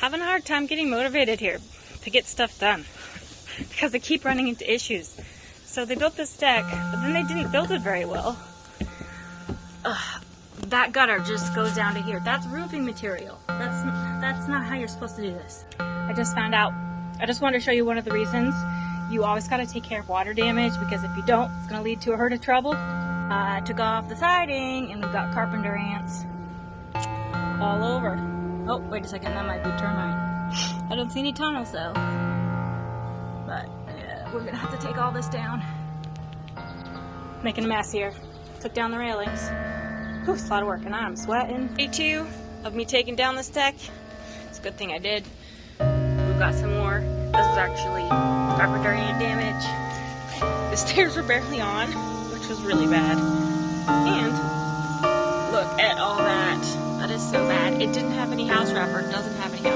having a hard time getting motivated here to get stuff done because they keep running into issues. So they built this deck, but then they didn't build it very well. That gutter just goes down to here. That's roofing material. That's not how you're supposed to do this. I just found out. I just wanted to show you one of the reasons. You always got to take care of water damage, because if you don't, it's going to lead to a herd of trouble. I took off the siding and we've got carpenter ants all over. Oh, wait a second, that might be termite. I don't see any tunnels though. But yeah, we're gonna have to take all this down. Making a mess here. Took down the railings. Whew, it's a lot of work and I'm sweating. Day 2 of me taking down this deck. It's a good thing I did. We've got some more. This was actually carpenter ant damage. The stairs were barely on, which was really bad. And look at all that. That is so bad. It didn't have any house wrapper. It doesn't have any house